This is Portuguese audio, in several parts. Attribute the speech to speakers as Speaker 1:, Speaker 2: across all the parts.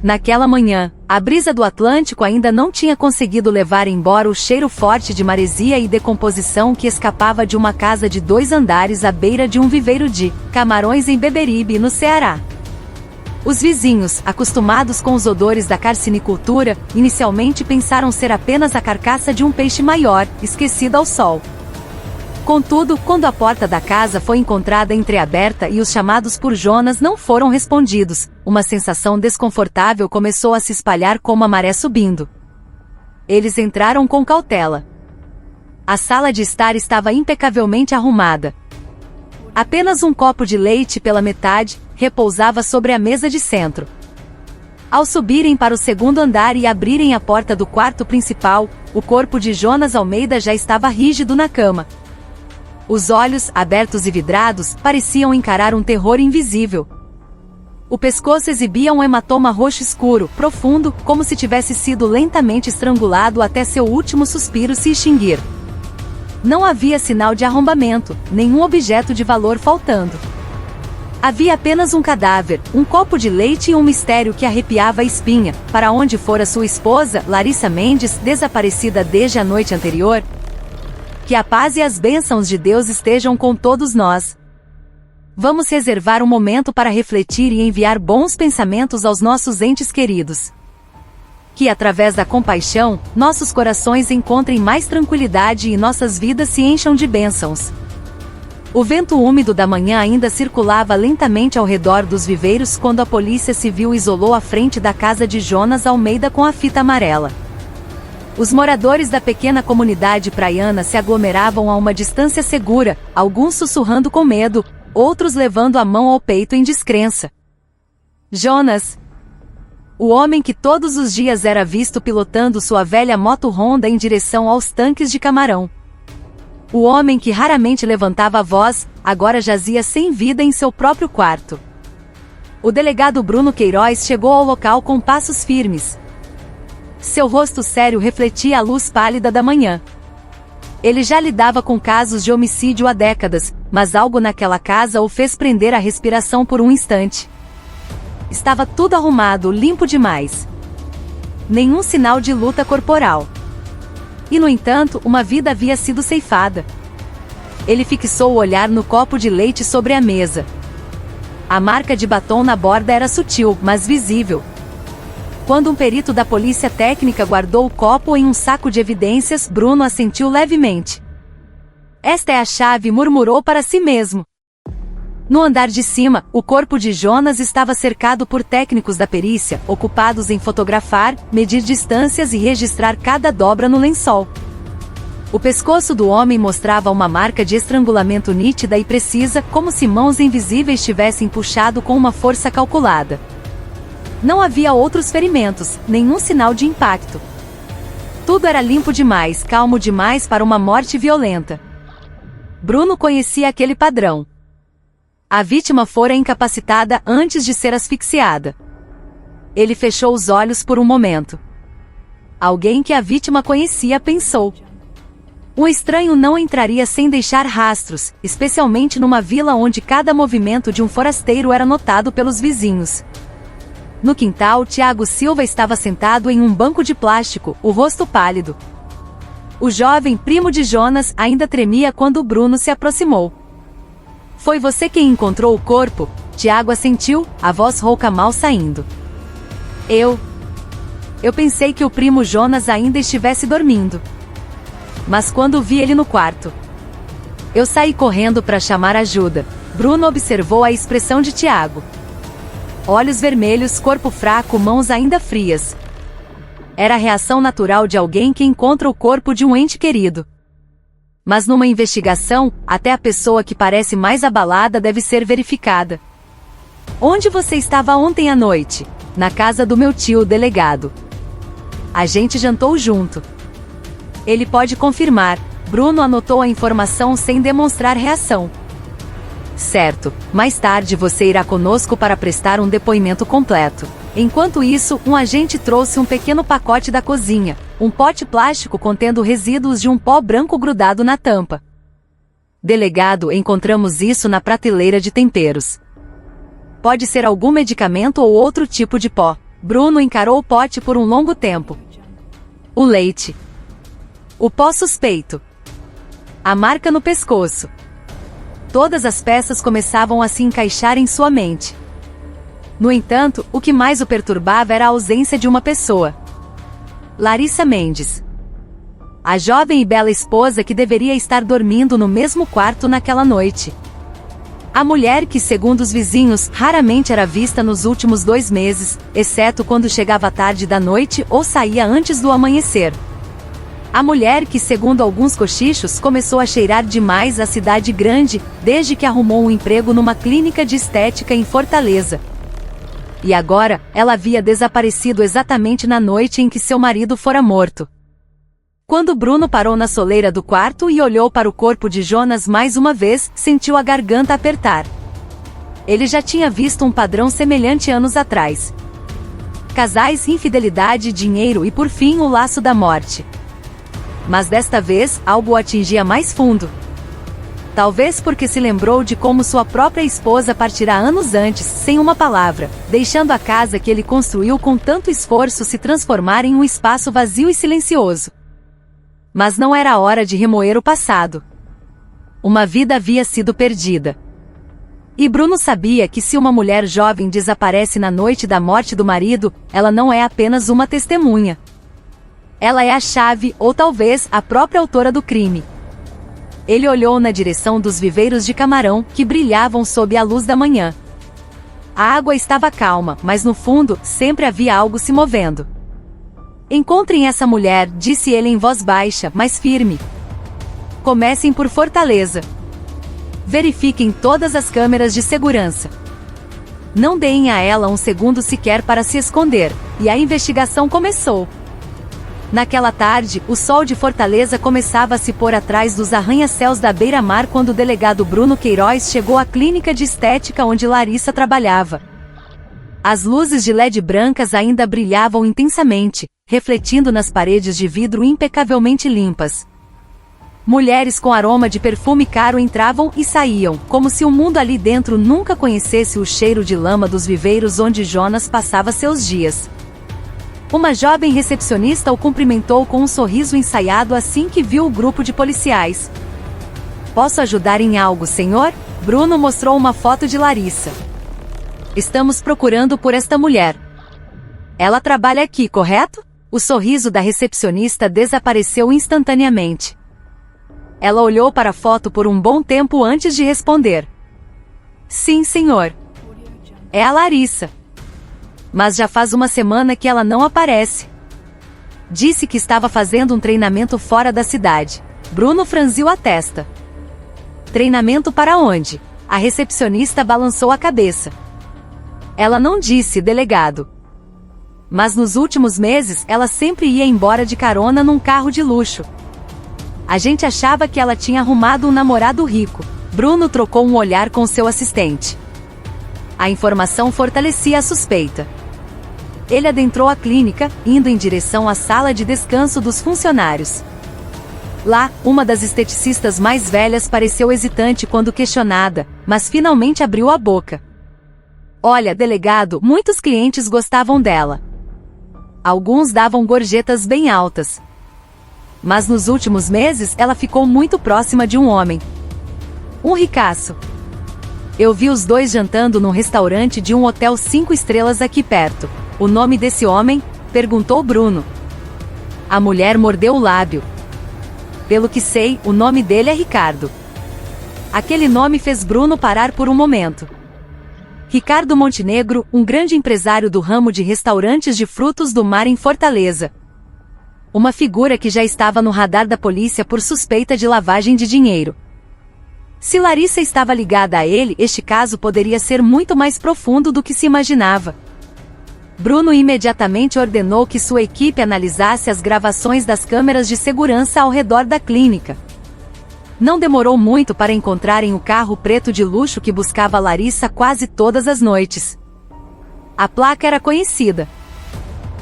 Speaker 1: Naquela manhã, a brisa do Atlântico ainda não tinha conseguido levar embora o cheiro forte de maresia e decomposição que escapava de uma casa de 2 andares à beira de um viveiro de camarões em Beberibe, no Ceará. Os vizinhos, acostumados com os odores da carcinicultura, inicialmente pensaram ser apenas a carcaça de um peixe maior, esquecido ao sol. Contudo, quando a porta da casa foi encontrada entreaberta e os chamados por Jonas não foram respondidos, uma sensação desconfortável começou a se espalhar como a maré subindo. Eles entraram com cautela. A sala de estar estava impecavelmente arrumada. Apenas um copo de leite pela metade repousava sobre a mesa de centro. Ao subirem para o segundo andar e abrirem a porta do quarto principal, o corpo de Jonas Almeida já estava rígido na cama. Os olhos, abertos e vidrados, pareciam encarar um terror invisível. O pescoço exibia um hematoma roxo escuro, profundo, como se tivesse sido lentamente estrangulado até seu último suspiro se extinguir. Não havia sinal de arrombamento, nenhum objeto de valor faltando. Havia apenas um cadáver, um copo de leite e um mistério que arrepiava a espinha. Para onde fora sua esposa, Larissa Mendes, desaparecida desde a noite anterior? Que a paz e as bênçãos de Deus estejam com todos nós. Vamos reservar um momento para refletir e enviar bons pensamentos aos nossos entes queridos. Que através da compaixão, nossos corações encontrem mais tranquilidade e nossas vidas se encham de bênçãos. O vento úmido da manhã ainda circulava lentamente ao redor dos viveiros quando a polícia civil isolou a frente da casa de Jonas Almeida com a fita amarela. Os moradores da pequena comunidade praiana se aglomeravam a uma distância segura, alguns sussurrando com medo, outros levando a mão ao peito em descrença. Jonas, o homem que todos os dias era visto pilotando sua velha moto Honda em direção aos tanques de camarão. O homem que raramente levantava a voz, agora jazia sem vida em seu próprio quarto. O delegado Bruno Queiroz chegou ao local com passos firmes. Seu rosto sério refletia a luz pálida da manhã. Ele já lidava com casos de homicídio há décadas, mas algo naquela casa o fez prender a respiração por um instante. Estava tudo arrumado, limpo demais. Nenhum sinal de luta corporal. E no entanto, uma vida havia sido ceifada. Ele fixou o olhar no copo de leite sobre a mesa. A marca de batom na borda era sutil, mas visível. Quando um perito da polícia técnica guardou o copo em um saco de evidências, Bruno assentiu levemente. Esta é a chave, murmurou para si mesmo. No andar de cima, o corpo de Jonas estava cercado por técnicos da perícia, ocupados em fotografar, medir distâncias e registrar cada dobra no lençol. O pescoço do homem mostrava uma marca de estrangulamento nítida e precisa, como se mãos invisíveis tivessem puxado com uma força calculada. Não havia outros ferimentos, nenhum sinal de impacto. Tudo era limpo demais, calmo demais para uma morte violenta. Bruno conhecia aquele padrão. A vítima fora incapacitada antes de ser asfixiada. Ele fechou os olhos por um momento. Alguém que a vítima conhecia pensou. O estranho não entraria sem deixar rastros, especialmente numa vila onde cada movimento de um forasteiro era notado pelos vizinhos. No quintal, Tiago Silva estava sentado em um banco de plástico, o rosto pálido. O jovem primo de Jonas ainda tremia quando Bruno se aproximou. Foi você quem encontrou o corpo? Tiago assentiu, a voz rouca mal saindo. Eu pensei que o primo Jonas ainda estivesse dormindo. Mas quando vi ele no quarto, eu saí correndo para chamar ajuda. Bruno observou a expressão de Tiago. Olhos vermelhos, corpo fraco, mãos ainda frias. Era a reação natural de alguém que encontra o corpo de um ente querido. Mas numa investigação, até a pessoa que parece mais abalada deve ser verificada. Onde você estava ontem à noite? Na casa do meu tio, delegado. A gente jantou junto. Ele pode confirmar. Bruno anotou a informação sem demonstrar reação. Certo, mais tarde você irá conosco para prestar um depoimento completo. Enquanto isso, um agente trouxe um pequeno pacote da cozinha, um pote plástico contendo resíduos de um pó branco grudado na tampa. Delegado, encontramos isso na prateleira de temperos. Pode ser algum medicamento ou outro tipo de pó. Bruno encarou o pote por um longo tempo. O leite. O pó suspeito. A marca no pescoço. Todas as peças começavam a se encaixar em sua mente. No entanto, o que mais o perturbava era a ausência de uma pessoa. Larissa Mendes. A jovem e bela esposa que deveria estar dormindo no mesmo quarto naquela noite. A mulher que, segundo os vizinhos, raramente era vista nos últimos 2 meses, exceto quando chegava tarde da noite ou saía antes do amanhecer. A mulher que, segundo alguns cochichos, começou a cheirar demais a cidade grande, desde que arrumou um emprego numa clínica de estética em Fortaleza. E agora, ela havia desaparecido exatamente na noite em que seu marido fora morto. Quando Bruno parou na soleira do quarto e olhou para o corpo de Jonas mais uma vez, sentiu a garganta apertar. Ele já tinha visto um padrão semelhante anos atrás. Casais, infidelidade, dinheiro e por fim o laço da morte. Mas desta vez, algo o atingia mais fundo. Talvez porque se lembrou de como sua própria esposa partira anos antes, sem uma palavra, deixando a casa que ele construiu com tanto esforço se transformar em um espaço vazio e silencioso. Mas não era hora de remoer o passado. Uma vida havia sido perdida. E Bruno sabia que se uma mulher jovem desaparece na noite da morte do marido, ela não é apenas uma testemunha. Ela é a chave, ou talvez, a própria autora do crime. Ele olhou na direção dos viveiros de camarão, que brilhavam sob a luz da manhã. A água estava calma, mas no fundo, sempre havia algo se movendo. Encontrem essa mulher, disse ele em voz baixa, mas firme. Comecem por Fortaleza. Verifiquem todas as câmeras de segurança. Não deem a ela um segundo sequer para se esconder, e a investigação começou. Naquela tarde, o sol de Fortaleza começava a se pôr atrás dos arranha-céus da beira-mar quando o delegado Bruno Queiroz chegou à clínica de estética onde Larissa trabalhava. As luzes de LED brancas ainda brilhavam intensamente, refletindo nas paredes de vidro impecavelmente limpas. Mulheres com aroma de perfume caro entravam e saíam, como se o mundo ali dentro nunca conhecesse o cheiro de lama dos viveiros onde Jonas passava seus dias. Uma jovem recepcionista o cumprimentou com um sorriso ensaiado assim que viu o grupo de policiais. Posso ajudar em algo, senhor? Bruno mostrou uma foto de Larissa. Estamos procurando por esta mulher. Ela trabalha aqui, correto? O sorriso da recepcionista desapareceu instantaneamente. Ela olhou para a foto por um bom tempo antes de responder. Sim, senhor. É a Larissa. Mas já faz uma semana que ela não aparece. Disse que estava fazendo um treinamento fora da cidade. Bruno franziu a testa. Treinamento para onde? A recepcionista balançou a cabeça. Ela não disse, delegado. Mas nos últimos meses ela sempre ia embora de carona num carro de luxo. A gente achava que ela tinha arrumado um namorado rico. Bruno trocou um olhar com seu assistente. A informação fortalecia a suspeita. Ele adentrou a clínica, indo em direção à sala de descanso dos funcionários. Lá, uma das esteticistas mais velhas pareceu hesitante quando questionada, mas finalmente abriu a boca. Olha, delegado, muitos clientes gostavam dela. Alguns davam gorjetas bem altas. Mas nos últimos meses ela ficou muito próxima de um homem. Um ricaço. Eu vi os dois jantando num restaurante de um hotel 5 estrelas aqui perto. O nome desse homem? Perguntou Bruno. A mulher mordeu o lábio. Pelo que sei, o nome dele é Ricardo. Aquele nome fez Bruno parar por um momento. Ricardo Montenegro, um grande empresário do ramo de restaurantes de frutos do mar em Fortaleza. Uma figura que já estava no radar da polícia por suspeita de lavagem de dinheiro. Se Larissa estava ligada a ele, este caso poderia ser muito mais profundo do que se imaginava. Bruno imediatamente ordenou que sua equipe analisasse as gravações das câmeras de segurança ao redor da clínica. Não demorou muito para encontrarem o carro preto de luxo que buscava Larissa quase todas as noites. A placa era conhecida.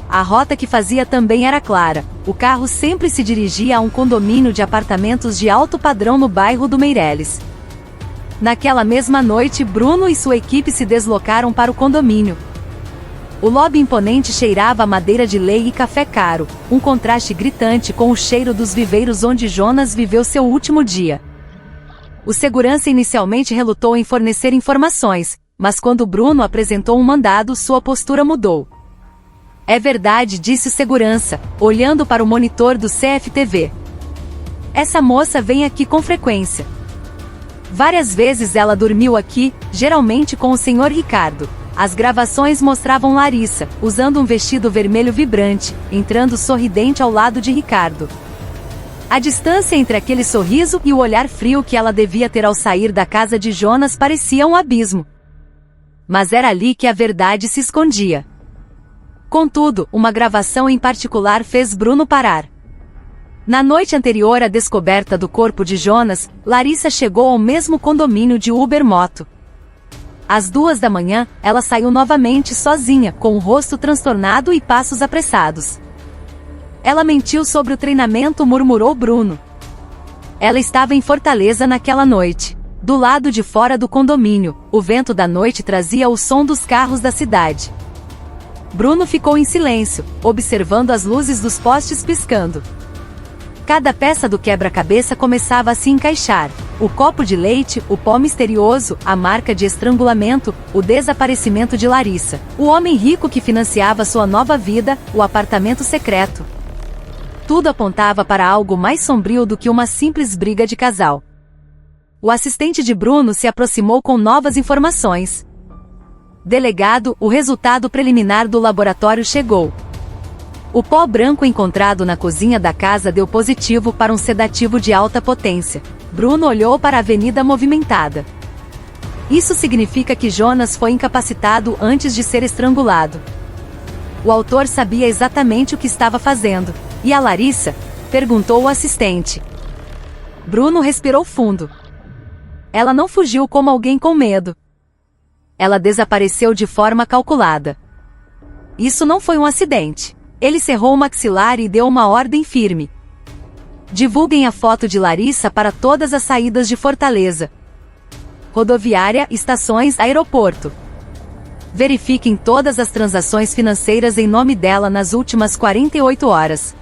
Speaker 1: A rota que fazia também era clara. O carro sempre se dirigia a um condomínio de apartamentos de alto padrão no bairro do Meireles. Naquela mesma noite, Bruno e sua equipe se deslocaram para o condomínio. O lobby imponente cheirava a madeira de lei e café caro, um contraste gritante com o cheiro dos viveiros onde Jonas viveu seu último dia. O segurança inicialmente relutou em fornecer informações, mas quando Bruno apresentou um mandado, sua postura mudou. É verdade, disse o segurança, olhando para o monitor do CFTV. Essa moça vem aqui com frequência. Várias vezes ela dormiu aqui, geralmente com o Sr. Ricardo. As gravações mostravam Larissa, usando um vestido vermelho vibrante, entrando sorridente ao lado de Ricardo. A distância entre aquele sorriso e o olhar frio que ela devia ter ao sair da casa de Jonas parecia um abismo. Mas era ali que a verdade se escondia. Contudo, uma gravação em particular fez Bruno parar. Na noite anterior à descoberta do corpo de Jonas, Larissa chegou ao mesmo condomínio de Uber Moto. Às 2 da manhã, ela saiu novamente sozinha, com o rosto transtornado e passos apressados. Ela mentiu sobre o treinamento, murmurou Bruno. Ela estava em Fortaleza naquela noite. Do lado de fora do condomínio, o vento da noite trazia o som dos carros da cidade. Bruno ficou em silêncio, observando as luzes dos postes piscando. Cada peça do quebra-cabeça começava a se encaixar. O copo de leite, o pó misterioso, a marca de estrangulamento, o desaparecimento de Larissa, o homem rico que financiava sua nova vida, o apartamento secreto. Tudo apontava para algo mais sombrio do que uma simples briga de casal. O assistente de Bruno se aproximou com novas informações. Delegado, o resultado preliminar do laboratório chegou. O pó branco encontrado na cozinha da casa deu positivo para um sedativo de alta potência. Bruno olhou para a avenida movimentada. Isso significa que Jonas foi incapacitado antes de ser estrangulado. O autor sabia exatamente o que estava fazendo. E a Larissa? Perguntou o assistente. Bruno respirou fundo. Ela não fugiu como alguém com medo. Ela desapareceu de forma calculada. Isso não foi um acidente. Ele cerrou o maxilar e deu uma ordem firme. Divulguem a foto de Larissa para todas as saídas de Fortaleza. Rodoviária, estações, aeroporto. Verifiquem todas as transações financeiras em nome dela nas últimas 48 horas.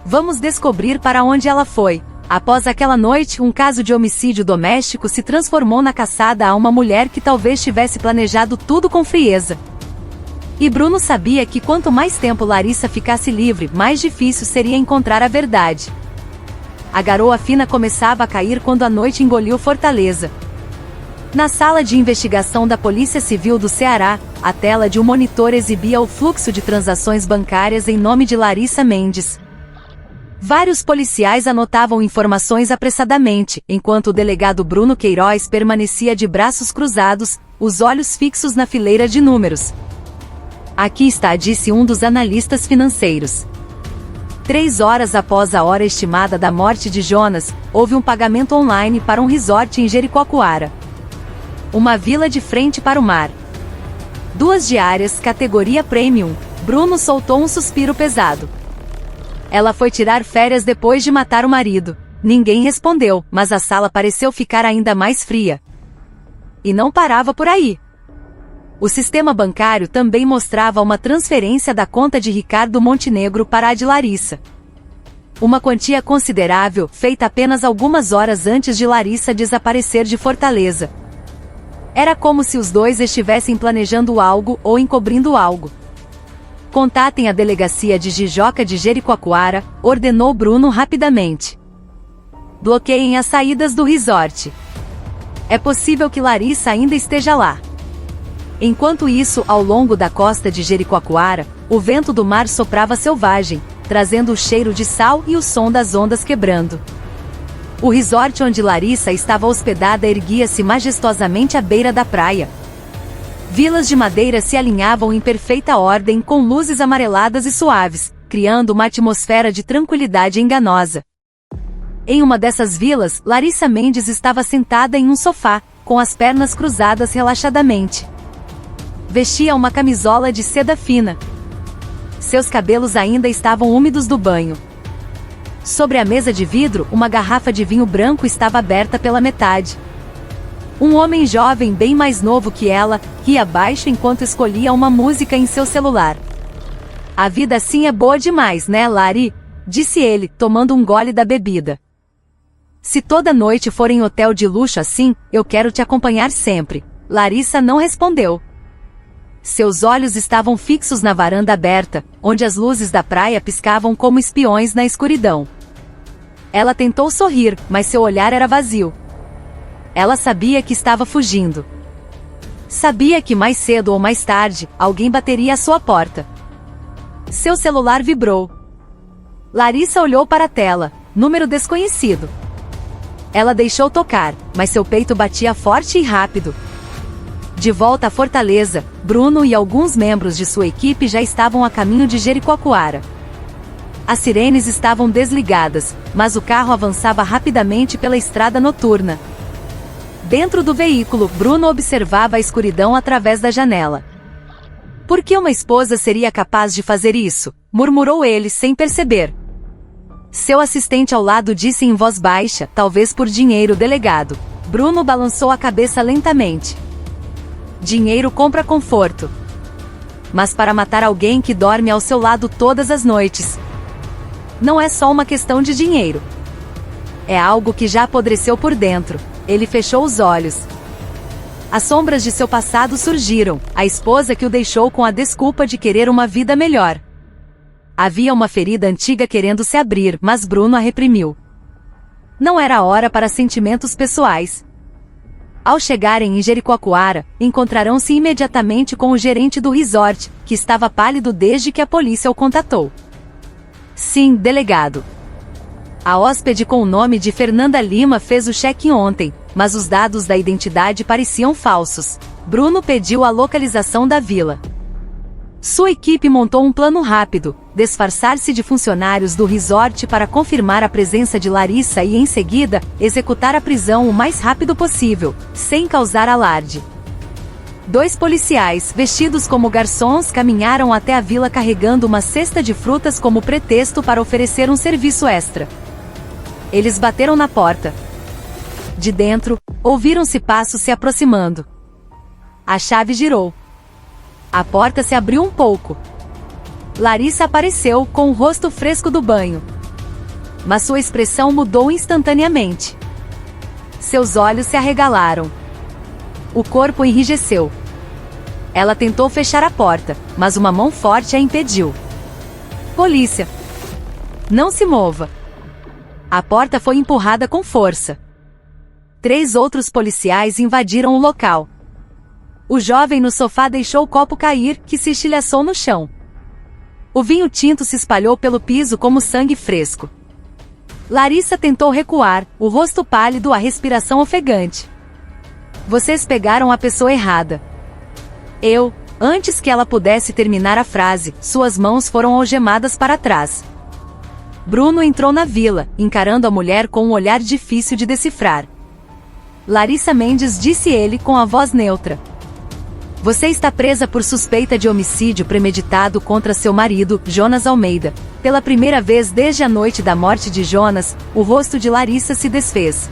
Speaker 1: Vamos descobrir para onde ela foi. Após aquela noite, um caso de homicídio doméstico se transformou na caçada a uma mulher que talvez tivesse planejado tudo com frieza. E Bruno sabia que quanto mais tempo Larissa ficasse livre, mais difícil seria encontrar a verdade. A garoa fina começava a cair quando a noite engoliu Fortaleza. Na sala de investigação da Polícia Civil do Ceará, a tela de um monitor exibia o fluxo de transações bancárias em nome de Larissa Mendes. Vários policiais anotavam informações apressadamente, enquanto o delegado Bruno Queiroz permanecia de braços cruzados, os olhos fixos na fileira de números. Aqui está, disse um dos analistas financeiros. 3 horas após a hora estimada da morte de Jonas, houve um pagamento online para um resort em Jericoacoara. Uma vila de frente para o mar. 2 diárias, categoria Premium. Bruno soltou um suspiro pesado. Ela foi tirar férias depois de matar o marido. Ninguém respondeu, mas a sala pareceu ficar ainda mais fria. E não parava por aí. O sistema bancário também mostrava uma transferência da conta de Ricardo Montenegro para a de Larissa. Uma quantia considerável, feita apenas algumas horas antes de Larissa desaparecer de Fortaleza. Era como se os dois estivessem planejando algo ou encobrindo algo. Contatem a delegacia de Jijoca de Jericoacoara, ordenou Bruno rapidamente. Bloqueiem as saídas do resort. É possível que Larissa ainda esteja lá. Enquanto isso, ao longo da costa de Jericoacoara, o vento do mar soprava selvagem, trazendo o cheiro de sal e o som das ondas quebrando. O resort onde Larissa estava hospedada erguia-se majestosamente à beira da praia. Vilas de madeira se alinhavam em perfeita ordem com luzes amareladas e suaves, criando uma atmosfera de tranquilidade enganosa. Em uma dessas vilas, Larissa Mendes estava sentada em um sofá, com as pernas cruzadas relaxadamente. Vestia uma camisola de seda fina. Seus cabelos ainda estavam úmidos do banho. Sobre a mesa de vidro, uma garrafa de vinho branco estava aberta pela metade. Um homem jovem bem mais novo que ela, ria baixo enquanto escolhia uma música em seu celular. A vida assim é boa demais, né, Lari? Disse ele, tomando um gole da bebida. Se toda noite for em hotel de luxo assim, eu quero te acompanhar sempre. Larissa não respondeu. Seus olhos estavam fixos na varanda aberta, onde as luzes da praia piscavam como espiões na escuridão. Ela tentou sorrir, mas seu olhar era vazio. Ela sabia que estava fugindo. Sabia que mais cedo ou mais tarde, alguém bateria à sua porta. Seu celular vibrou. Larissa olhou para a tela, número desconhecido. Ela deixou tocar, mas seu peito batia forte e rápido. De volta à fortaleza, Bruno e alguns membros de sua equipe já estavam a caminho de Jericoacoara. As sirenes estavam desligadas, mas o carro avançava rapidamente pela estrada noturna. Dentro do veículo, Bruno observava a escuridão através da janela. Por que uma esposa seria capaz de fazer isso? Murmurou ele sem perceber. Seu assistente ao lado disse em voz baixa, talvez por dinheiro, delegado. Bruno balançou a cabeça lentamente. Dinheiro compra conforto. Mas para matar alguém que dorme ao seu lado todas as noites, não é só uma questão de dinheiro. É algo que já apodreceu por dentro. Ele fechou os olhos. As sombras de seu passado surgiram, a esposa que o deixou com a desculpa de querer uma vida melhor. Havia uma ferida antiga querendo se abrir, mas Bruno a reprimiu. Não era hora para sentimentos pessoais. Ao chegarem em Jericoacoara, encontrarão-se imediatamente com o gerente do resort, que estava pálido desde que a polícia o contatou. Sim, delegado. A hóspede com o nome de Fernanda Lima fez o check-in ontem, mas os dados da identidade pareciam falsos. Bruno pediu a localização da vila. Sua equipe montou um plano rápido, disfarçar-se de funcionários do resort para confirmar a presença de Larissa e, em seguida, executar a prisão o mais rápido possível, sem causar alarde. 2 policiais, vestidos como garçons, caminharam até a vila carregando uma cesta de frutas como pretexto para oferecer um serviço extra. Eles bateram na porta. De dentro, ouviram-se passos se aproximando. A chave girou. A porta se abriu um pouco. Larissa apareceu, com o rosto fresco do banho. Mas sua expressão mudou instantaneamente. Seus olhos se arregalaram. O corpo enrijeceu. Ela tentou fechar a porta, mas uma mão forte a impediu. Polícia! Não se mova! A porta foi empurrada com força. 3 outros policiais invadiram o local. O jovem no sofá deixou o copo cair, que se estilhaçou no chão. O vinho tinto se espalhou pelo piso como sangue fresco. Larissa tentou recuar, o rosto pálido, a respiração ofegante. Vocês pegaram a pessoa errada. Antes que ela pudesse terminar a frase, suas mãos foram algemadas para trás. Bruno entrou na vila, encarando a mulher com um olhar difícil de decifrar. Larissa Mendes, disse ele com a voz neutra. Você está presa por suspeita de homicídio premeditado contra seu marido, Jonas Almeida. Pela primeira vez desde a noite da morte de Jonas, o rosto de Larissa se desfez.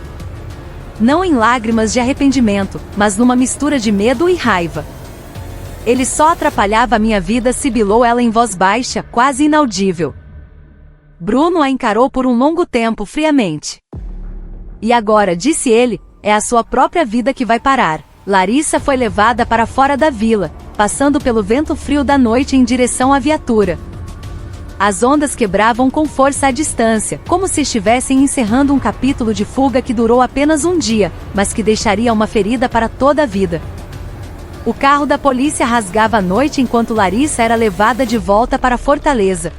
Speaker 1: Não em lágrimas de arrependimento, mas numa mistura de medo e raiva. Ele só atrapalhava a minha vida, sibilou ela em voz baixa, quase inaudível. Bruno a encarou por um longo tempo friamente. E agora, disse ele, é a sua própria vida que vai parar. Larissa foi levada para fora da vila, passando pelo vento frio da noite em direção à viatura. As ondas quebravam com força à distância, como se estivessem encerrando um capítulo de fuga que durou apenas um dia, mas que deixaria uma ferida para toda a vida. O carro da polícia rasgava a noite enquanto Larissa era levada de volta para a fortaleza.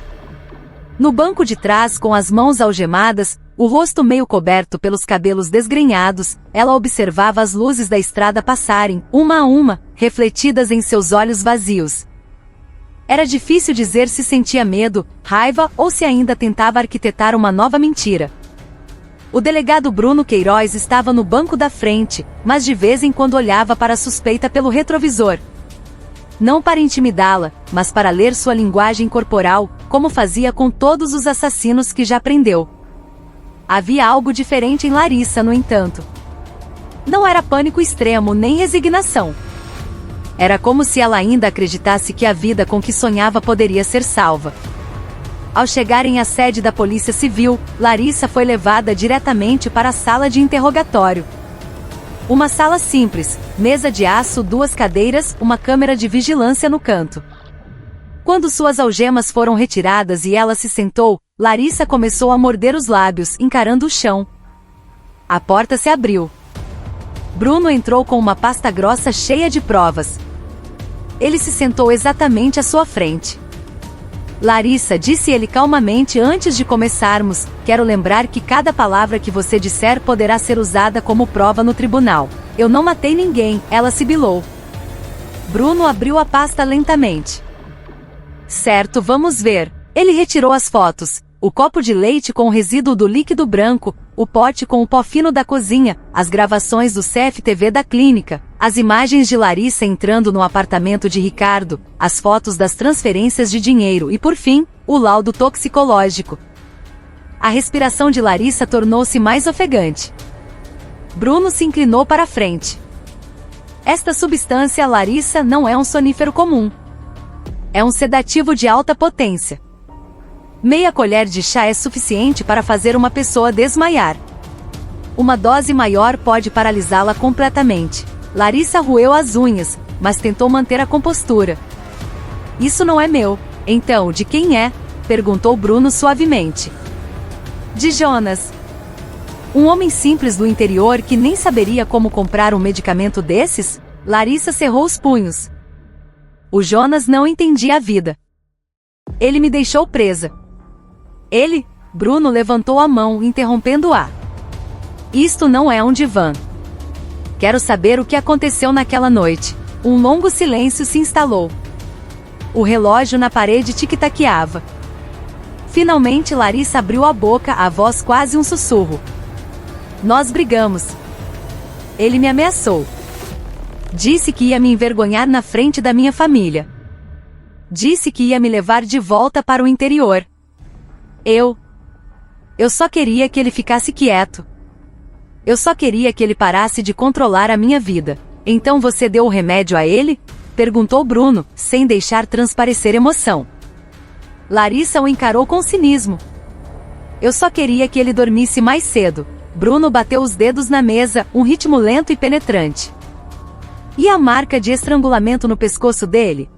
Speaker 1: No banco de trás, com as mãos algemadas, o rosto meio coberto pelos cabelos desgrenhados, ela observava as luzes da estrada passarem, uma a uma, refletidas em seus olhos vazios. Era difícil dizer se sentia medo, raiva ou se ainda tentava arquitetar uma nova mentira. O delegado Bruno Queiroz estava no banco da frente, mas de vez em quando olhava para a suspeita pelo retrovisor. Não para intimidá-la, mas para ler sua linguagem corporal, como fazia com todos os assassinos que já prendeu. Havia algo diferente em Larissa, no entanto. Não era pânico extremo nem resignação. Era como se ela ainda acreditasse que a vida com que sonhava poderia ser salva. Ao chegarem à sede da Polícia Civil, Larissa foi levada diretamente para a sala de interrogatório. Uma sala simples, mesa de aço, 2 cadeiras, uma câmera de vigilância no canto. Quando suas algemas foram retiradas e ela se sentou, Larissa começou a morder os lábios, encarando o chão. A porta se abriu. Bruno entrou com uma pasta grossa cheia de provas. Ele se sentou exatamente à sua frente. Larissa, disse ele calmamente antes de começarmos, quero lembrar que cada palavra que você disser poderá ser usada como prova no tribunal. Eu não matei ninguém, ela sibilou. Bruno abriu a pasta lentamente. Certo, vamos ver. Ele retirou as fotos, o copo de leite com o resíduo do líquido branco, o pote com o pó fino da cozinha, as gravações do CFTV da clínica, as imagens de Larissa entrando no apartamento de Ricardo, as fotos das transferências de dinheiro e, por fim, o laudo toxicológico. A respiração de Larissa tornou-se mais ofegante. Bruno se inclinou para a frente. Esta substância, Larissa, não é um sonífero comum. É um sedativo de alta potência. Meia colher de chá é suficiente para fazer uma pessoa desmaiar. Uma dose maior pode paralisá-la completamente. Larissa roeu as unhas, mas tentou manter a compostura. Isso não é meu. Então, de quem é? Perguntou Bruno suavemente. De Jonas. Um homem simples do interior que nem saberia como comprar um medicamento desses? Larissa cerrou os punhos. O Jonas não entendia a vida. Ele me deixou presa. Ele? Bruno levantou a mão, interrompendo-a. Isto não é um divã. Quero saber o que aconteceu naquela noite. Um longo silêncio se instalou. O relógio na parede tic-taqueava. Finalmente Larissa abriu a boca, a voz quase um sussurro. Nós brigamos. Ele me ameaçou. Disse que ia me envergonhar na frente da minha família. Disse que ia me levar de volta para o interior. Eu só queria que ele ficasse quieto. Eu só queria que ele parasse de controlar a minha vida. Então você deu o remédio a ele? Perguntou Bruno, sem deixar transparecer emoção. Larissa o encarou com cinismo. Eu só queria que ele dormisse mais cedo. Bruno bateu os dedos na mesa, um ritmo lento e penetrante. E a marca de estrangulamento no pescoço dele?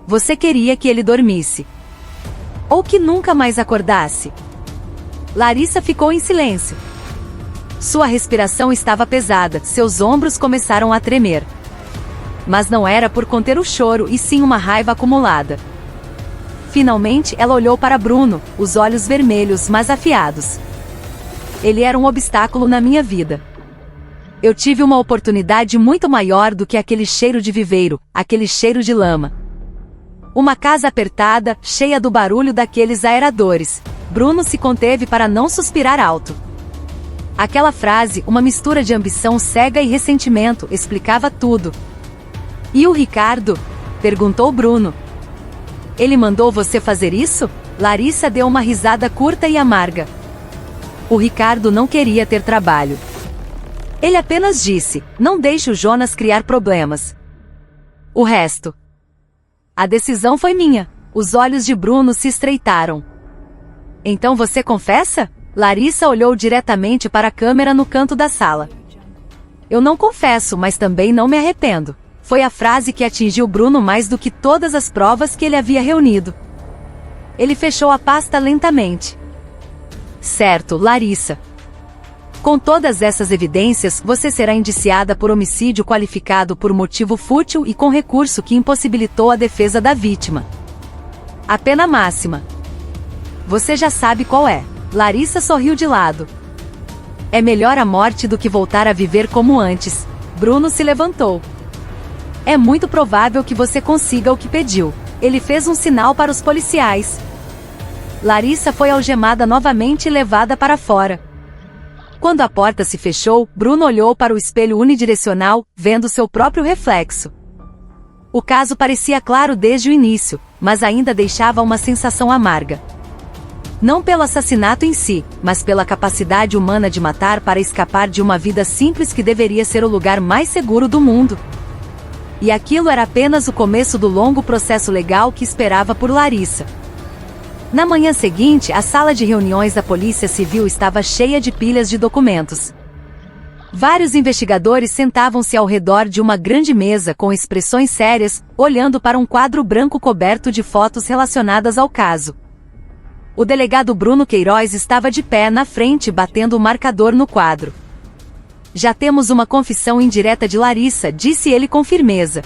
Speaker 1: Você queria que ele dormisse. Ou que nunca mais acordasse? Larissa ficou em silêncio. Sua respiração estava pesada, seus ombros começaram a tremer. Mas não era por conter o choro, e sim uma raiva acumulada. Finalmente ela olhou para Bruno, os olhos vermelhos mas afiados. Ele era um obstáculo na minha vida. Eu tive uma oportunidade muito maior do que aquele cheiro de viveiro, aquele cheiro de lama. Uma casa apertada, cheia do barulho daqueles aeradores. Bruno se conteve para não suspirar alto. Aquela frase, uma mistura de ambição cega e ressentimento, explicava tudo. E o Ricardo? Perguntou Bruno. Ele mandou você fazer isso? Larissa deu uma risada curta e amarga. O Ricardo não queria ter trabalho. Ele apenas disse, não deixe o Jonas criar problemas. O resto. A decisão foi minha. Os olhos de Bruno se estreitaram. Então você confessa? Larissa olhou diretamente para a câmera no canto da sala. Eu não confesso, mas também não me arrependo. Foi a frase que atingiu Bruno mais do que todas as provas que ele havia reunido. Ele fechou a pasta lentamente. Certo, Larissa. Com todas essas evidências, você será indiciada por homicídio qualificado por motivo fútil e com recurso que impossibilitou a defesa da vítima. A pena máxima. Você já sabe qual é. Larissa sorriu de lado. É melhor a morte do que voltar a viver como antes. Bruno se levantou. É muito provável que você consiga o que pediu. Ele fez um sinal para os policiais. Larissa foi algemada novamente e levada para fora. Quando a porta se fechou, Bruno olhou para o espelho unidirecional, vendo seu próprio reflexo. O caso parecia claro desde o início, mas ainda deixava uma sensação amarga. Não pelo assassinato em si, mas pela capacidade humana de matar para escapar de uma vida simples que deveria ser o lugar mais seguro do mundo. E aquilo era apenas o começo do longo processo legal que esperava por Larissa. Na manhã seguinte, a sala de reuniões da Polícia Civil estava cheia de pilhas de documentos. Vários investigadores sentavam-se ao redor de uma grande mesa com expressões sérias, olhando para um quadro branco coberto de fotos relacionadas ao caso. O delegado Bruno Queiroz estava de pé na frente batendo o marcador no quadro. Já temos uma confissão indireta de Larissa, disse ele com firmeza.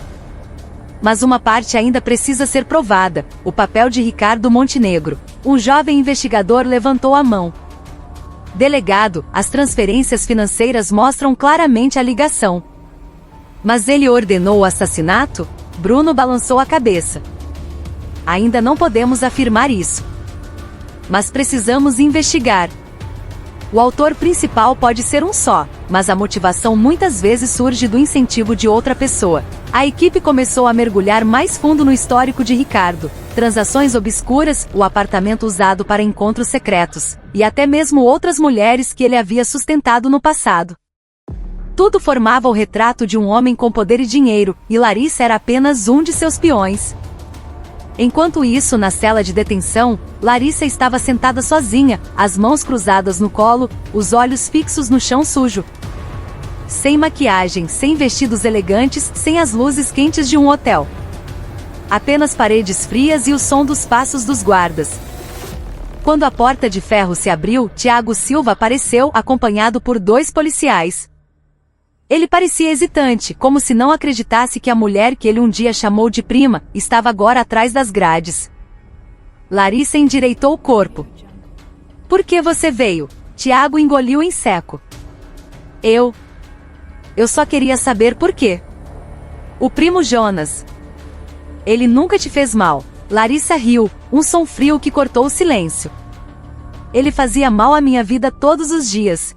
Speaker 1: Mas uma parte ainda precisa ser provada, o papel de Ricardo Montenegro. Um jovem investigador levantou a mão. Delegado, as transferências financeiras mostram claramente a ligação. Mas ele ordenou o assassinato? Bruno balançou a cabeça. Ainda não podemos afirmar isso. Mas precisamos investigar. O autor principal pode ser um só, mas a motivação muitas vezes surge do incentivo de outra pessoa. A equipe começou a mergulhar mais fundo no histórico de Ricardo, transações obscuras, o apartamento usado para encontros secretos, e até mesmo outras mulheres que ele havia sustentado no passado. Tudo formava o retrato de um homem com poder e dinheiro, e Larissa era apenas um de seus peões. Enquanto isso, na cela de detenção, Larissa estava sentada sozinha, as mãos cruzadas no colo, os olhos fixos no chão sujo. Sem maquiagem, sem vestidos elegantes, sem as luzes quentes de um hotel. Apenas paredes frias e o som dos passos dos guardas. Quando a porta de ferro se abriu, Tiago Silva apareceu, acompanhado por 2 policiais. Ele parecia hesitante, como se não acreditasse que a mulher que ele um dia chamou de prima, estava agora atrás das grades. Larissa endireitou o corpo. Por que você veio? Tiago engoliu em seco. Eu só queria saber por quê. O primo Jonas. Ele nunca te fez mal. Larissa riu, um som frio que cortou o silêncio. Ele fazia mal à minha vida todos os dias.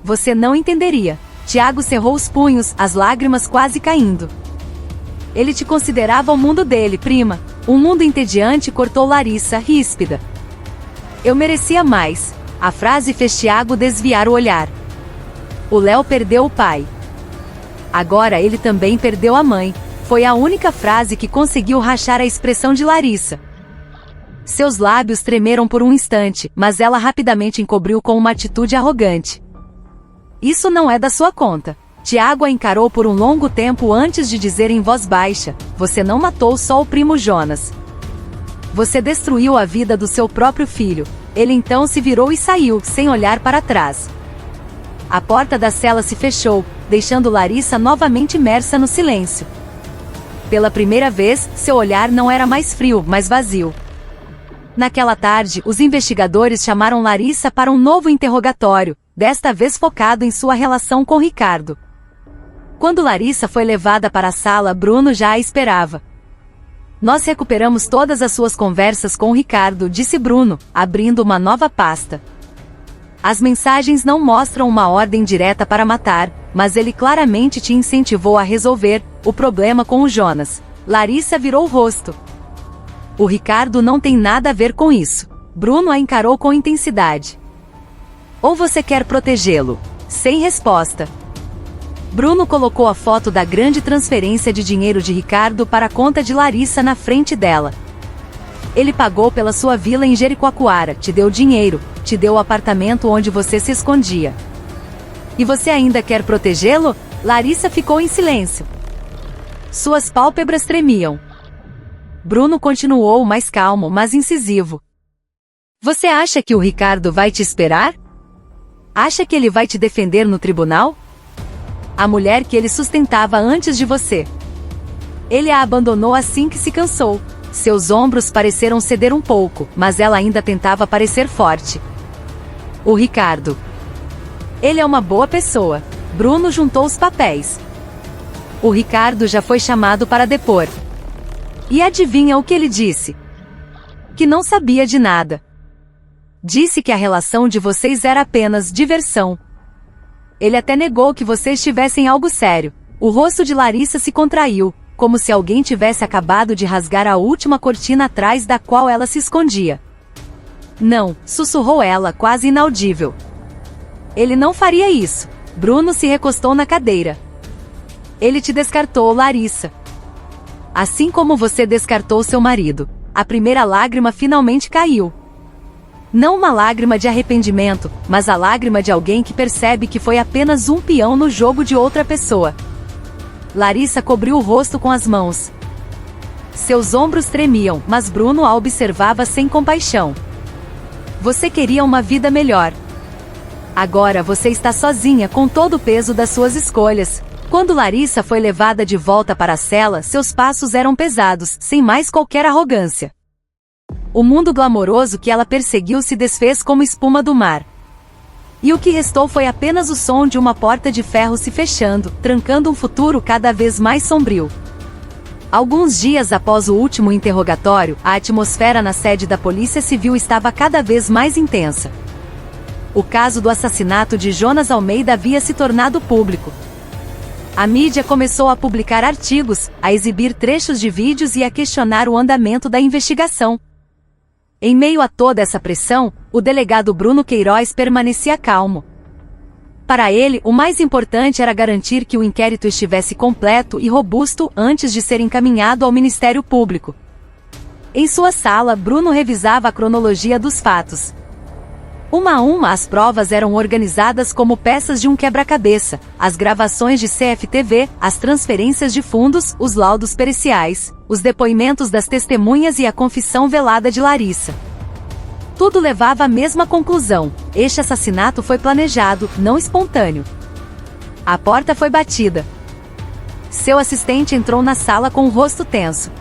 Speaker 1: Você não entenderia. Tiago cerrou os punhos, as lágrimas quase caindo. Ele te considerava o mundo dele, prima. Um mundo entediante, cortou Larissa, ríspida. Eu merecia mais. A frase fez Tiago desviar o olhar. O Léo perdeu o pai. Agora ele também perdeu a mãe. Foi a única frase que conseguiu rachar a expressão de Larissa. Seus lábios tremeram por um instante, mas ela rapidamente encobriu com uma atitude arrogante. Isso não é da sua conta. Tiago a encarou por um longo tempo antes de dizer em voz baixa, você não matou só o primo Jonas. Você destruiu a vida do seu próprio filho. Ele então se virou e saiu, sem olhar para trás. A porta da cela se fechou, deixando Larissa novamente imersa no silêncio. Pela primeira vez, seu olhar não era mais frio, mas vazio. Naquela tarde, os investigadores chamaram Larissa para um novo interrogatório, desta vez focado em sua relação com Ricardo. Quando Larissa foi levada para a sala, Bruno já a esperava. Nós recuperamos todas as suas conversas com Ricardo, disse Bruno, abrindo uma nova pasta. As mensagens não mostram uma ordem direta para matar, mas ele claramente te incentivou a resolver o problema com o Jonas. Larissa virou o rosto. O Ricardo não tem nada a ver com isso. Bruno a encarou com intensidade. Ou você quer protegê-lo? Sem resposta. Bruno colocou a foto da grande transferência de dinheiro de Ricardo para a conta de Larissa na frente dela. Ele pagou pela sua vila em Jericoacoara, te deu dinheiro, te deu o apartamento onde você se escondia. E você ainda quer protegê-lo? Larissa ficou em silêncio. Suas pálpebras tremiam. Bruno continuou mais calmo, mas incisivo. Você acha que o Ricardo vai te esperar? Acha que ele vai te defender no tribunal? A mulher que ele sustentava antes de você. Ele a abandonou assim que se cansou. Seus ombros pareceram ceder um pouco, mas ela ainda tentava parecer forte. O Ricardo. Ele é uma boa pessoa. Bruno juntou os papéis. O Ricardo já foi chamado para depor. E adivinha o que ele disse? Que não sabia de nada. Disse que a relação de vocês era apenas diversão. Ele até negou que vocês tivessem algo sério. O rosto de Larissa se contraiu, como se alguém tivesse acabado de rasgar a última cortina atrás da qual ela se escondia. Não, sussurrou ela, quase inaudível. Ele não faria isso. Bruno se recostou na cadeira. Ele te descartou, Larissa. Assim como você descartou seu marido. A primeira lágrima finalmente caiu. Não uma lágrima de arrependimento, mas a lágrima de alguém que percebe que foi apenas um peão no jogo de outra pessoa. Larissa cobriu o rosto com as mãos. Seus ombros tremiam, mas Bruno a observava sem compaixão. Você queria uma vida melhor. Agora você está sozinha com todo o peso das suas escolhas. Quando Larissa foi levada de volta para a cela, seus passos eram pesados, sem mais qualquer arrogância. O mundo glamouroso que ela perseguiu se desfez como espuma do mar. E o que restou foi apenas o som de uma porta de ferro se fechando, trancando um futuro cada vez mais sombrio. Alguns dias após o último interrogatório, a atmosfera na sede da Polícia Civil estava cada vez mais intensa. O caso do assassinato de Jonas Almeida havia se tornado público. A mídia começou a publicar artigos, a exibir trechos de vídeos e a questionar o andamento da investigação. Em meio a toda essa pressão, o delegado Bruno Queiroz permanecia calmo. Para ele, o mais importante era garantir que o inquérito estivesse completo e robusto antes de ser encaminhado ao Ministério Público. Em sua sala, Bruno revisava a cronologia dos fatos. Uma a uma, as provas eram organizadas como peças de um quebra-cabeça: as gravações de CFTV, as transferências de fundos, os laudos periciais, os depoimentos das testemunhas e a confissão velada de Larissa. Tudo levava à mesma conclusão: este assassinato foi planejado, não espontâneo. A porta foi batida. Seu assistente entrou na sala com o rosto tenso.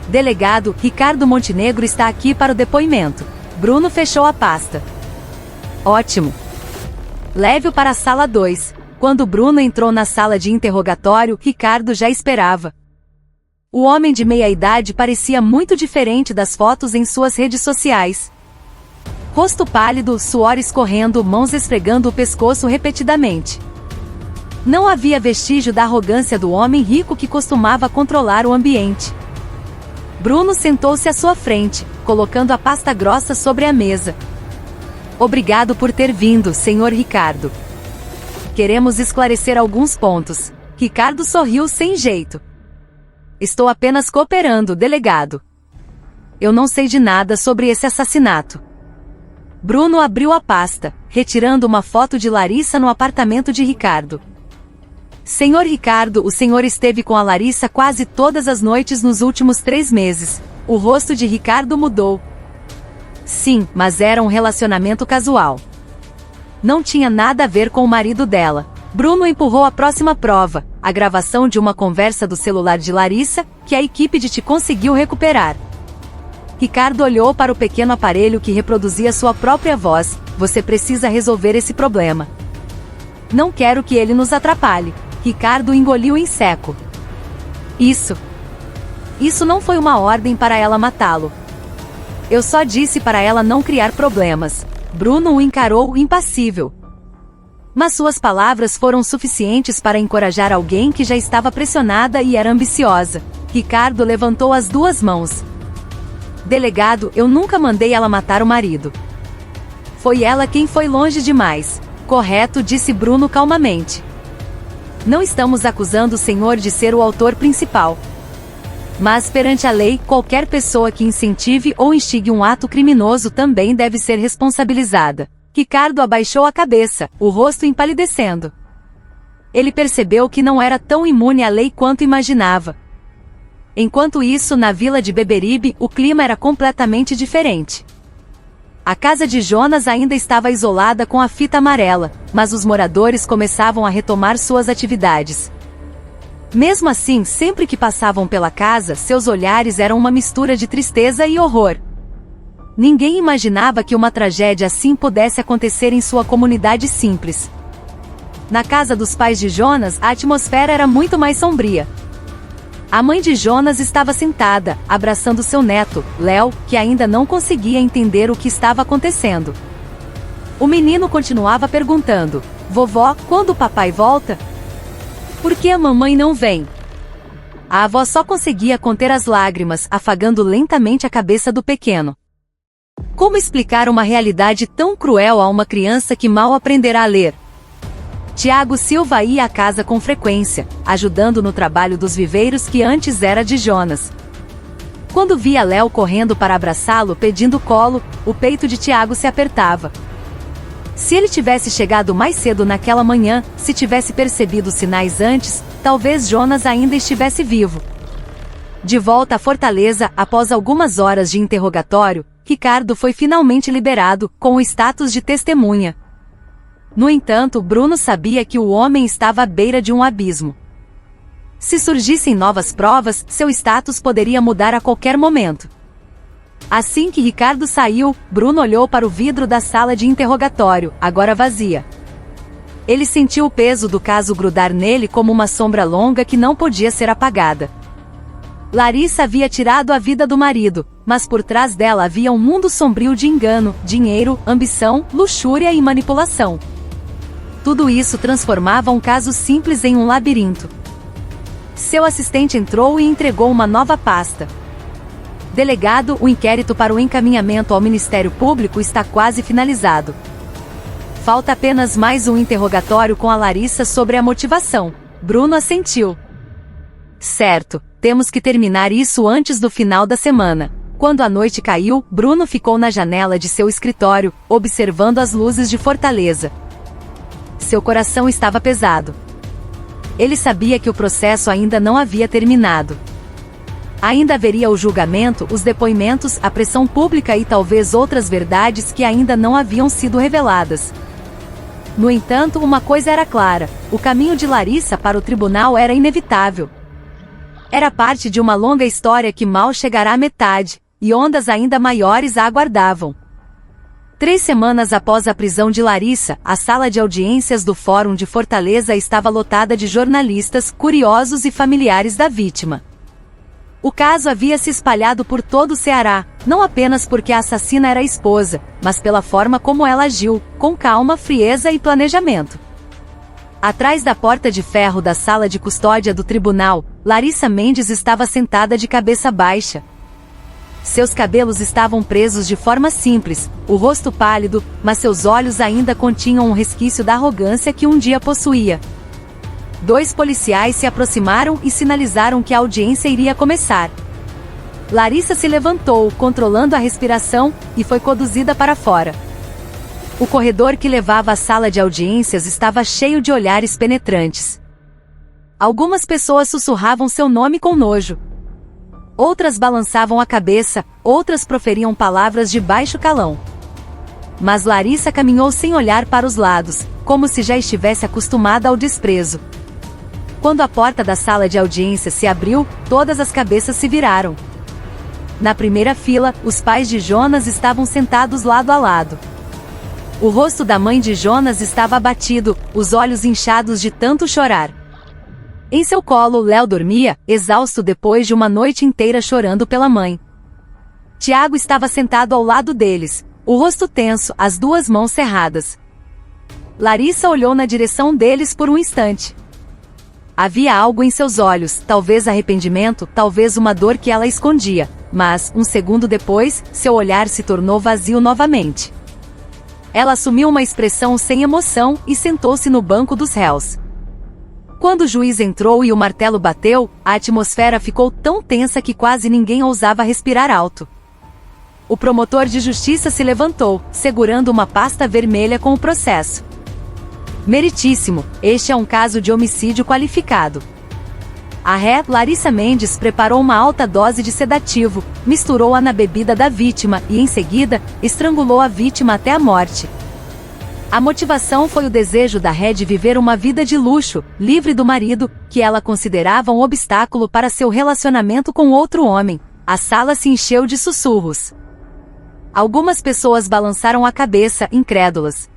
Speaker 1: Delegado, Ricardo Montenegro está aqui para o depoimento. Bruno fechou a pasta. Ótimo. Leve-o para a sala 2. Quando Bruno entrou na sala de interrogatório, Ricardo já esperava. O homem de meia-idade parecia muito diferente das fotos em suas redes sociais. Rosto pálido, suor escorrendo, mãos esfregando o pescoço repetidamente. Não havia vestígio da arrogância do homem rico que costumava controlar o ambiente. Bruno sentou-se à sua frente, colocando a pasta grossa sobre a mesa. Obrigado por ter vindo, Sr. Ricardo. Queremos esclarecer alguns pontos. Ricardo sorriu sem jeito. Estou apenas cooperando, delegado. Eu não sei de nada sobre esse assassinato. Bruno abriu a pasta, retirando uma foto de Larissa no apartamento de Ricardo. Senhor Ricardo, o senhor esteve com a Larissa quase todas as noites nos últimos 3 meses. O rosto de Ricardo mudou. Sim, mas era um relacionamento casual. Não tinha nada a ver com o marido dela. Bruno empurrou a próxima prova, a gravação de uma conversa do celular de Larissa, que a equipe de TI conseguiu recuperar. Ricardo olhou para o pequeno aparelho que reproduzia sua própria voz. Você precisa resolver esse problema. Não quero que ele nos atrapalhe. Ricardo engoliu em seco. Isso não foi uma ordem para ela matá-lo. Eu só disse para ela não criar problemas. Bruno o encarou impassível. Mas suas palavras foram suficientes para encorajar alguém que já estava pressionada e era ambiciosa. Ricardo levantou as 2 mãos. Delegado, eu nunca mandei ela matar o marido. Foi ela quem foi longe demais. Correto, disse Bruno calmamente. Não estamos acusando o senhor de ser o autor principal. Mas perante a lei, qualquer pessoa que incentive ou instigue um ato criminoso também deve ser responsabilizada. Ricardo abaixou a cabeça, o rosto empalidecendo. Ele percebeu que não era tão imune à lei quanto imaginava. Enquanto isso, na vila de Beberibe, o clima era completamente diferente. A casa de Jonas ainda estava isolada com a fita amarela, mas os moradores começavam a retomar suas atividades. Mesmo assim, sempre que passavam pela casa, seus olhares eram uma mistura de tristeza e horror. Ninguém imaginava que uma tragédia assim pudesse acontecer em sua comunidade simples. Na casa dos pais de Jonas, a atmosfera era muito mais sombria. A mãe de Jonas estava sentada, abraçando seu neto, Léo, que ainda não conseguia entender o que estava acontecendo. O menino continuava perguntando: Vovó, quando o papai volta? Por que a mamãe não vem? A avó só conseguia conter as lágrimas, afagando lentamente a cabeça do pequeno. Como explicar uma realidade tão cruel a uma criança que mal aprenderá a ler? Tiago Silva ia à casa com frequência, ajudando no trabalho dos viveiros que antes era de Jonas. Quando via Léo correndo para abraçá-lo pedindo colo, o peito de Tiago se apertava. Se ele tivesse chegado mais cedo naquela manhã, se tivesse percebido sinais antes, talvez Jonas ainda estivesse vivo. De volta à Fortaleza, após algumas horas de interrogatório, Ricardo foi finalmente liberado, com o status de testemunha. No entanto, Bruno sabia que o homem estava à beira de um abismo. Se surgissem novas provas, seu status poderia mudar a qualquer momento. Assim que Ricardo saiu, Bruno olhou para o vidro da sala de interrogatório, agora vazia. Ele sentiu o peso do caso grudar nele como uma sombra longa que não podia ser apagada. Larissa havia tirado a vida do marido, mas por trás dela havia um mundo sombrio de engano, dinheiro, ambição, luxúria e manipulação. Tudo isso transformava um caso simples em um labirinto. Seu assistente entrou e entregou uma nova pasta. Delegado, o inquérito para o encaminhamento ao Ministério Público está quase finalizado. Falta apenas mais um interrogatório com a Larissa sobre a motivação. Bruno assentiu. Certo, temos que terminar isso antes do final da semana. Quando a noite caiu, Bruno ficou na janela de seu escritório, observando as luzes de Fortaleza. Seu coração estava pesado. Ele sabia que o processo ainda não havia terminado. Ainda haveria o julgamento, os depoimentos, a pressão pública e talvez outras verdades que ainda não haviam sido reveladas. No entanto, uma coisa era clara: o caminho de Larissa para o tribunal era inevitável. Era parte de uma longa história que mal chegará à metade, e ondas ainda maiores a aguardavam. 3 semanas após a prisão de Larissa, a sala de audiências do Fórum de Fortaleza estava lotada de jornalistas, curiosos e familiares da vítima. O caso havia se espalhado por todo o Ceará, não apenas porque a assassina era a esposa, mas pela forma como ela agiu, com calma, frieza e planejamento. Atrás da porta de ferro da sala de custódia do tribunal, Larissa Mendes estava sentada de cabeça baixa. Seus cabelos estavam presos de forma simples, o rosto pálido, mas seus olhos ainda continham um resquício da arrogância que um dia possuía. 2 policiais se aproximaram e sinalizaram que a audiência iria começar. Larissa se levantou, controlando a respiração, e foi conduzida para fora. O corredor que levava à sala de audiências estava cheio de olhares penetrantes. Algumas pessoas sussurravam seu nome com nojo. Outras balançavam a cabeça, outras proferiam palavras de baixo calão. Mas Larissa caminhou sem olhar para os lados, como se já estivesse acostumada ao desprezo. Quando a porta da sala de audiência se abriu, todas as cabeças se viraram. Na primeira fila, os pais de Jonas estavam sentados lado a lado. O rosto da mãe de Jonas estava abatido, os olhos inchados de tanto chorar. Em seu colo, Léo dormia, exausto depois de uma noite inteira chorando pela mãe. Tiago estava sentado ao lado deles, o rosto tenso, as 2 mãos cerradas. Larissa olhou na direção deles por um instante. Havia algo em seus olhos, talvez arrependimento, talvez uma dor que ela escondia, mas, um segundo depois, seu olhar se tornou vazio novamente. Ela assumiu uma expressão sem emoção e sentou-se no banco dos réus. Quando o juiz entrou e o martelo bateu, a atmosfera ficou tão tensa que quase ninguém ousava respirar alto. O promotor de justiça se levantou, segurando uma pasta vermelha com o processo. Meritíssimo, este é um caso de homicídio qualificado. A ré, Larissa Mendes, preparou uma alta dose de sedativo, misturou-a na bebida da vítima e, em seguida, estrangulou a vítima até a morte. A motivação foi o desejo da ré de viver uma vida de luxo, livre do marido, que ela considerava um obstáculo para seu relacionamento com outro homem. A sala se encheu de sussurros. Algumas pessoas balançaram a cabeça, incrédulas.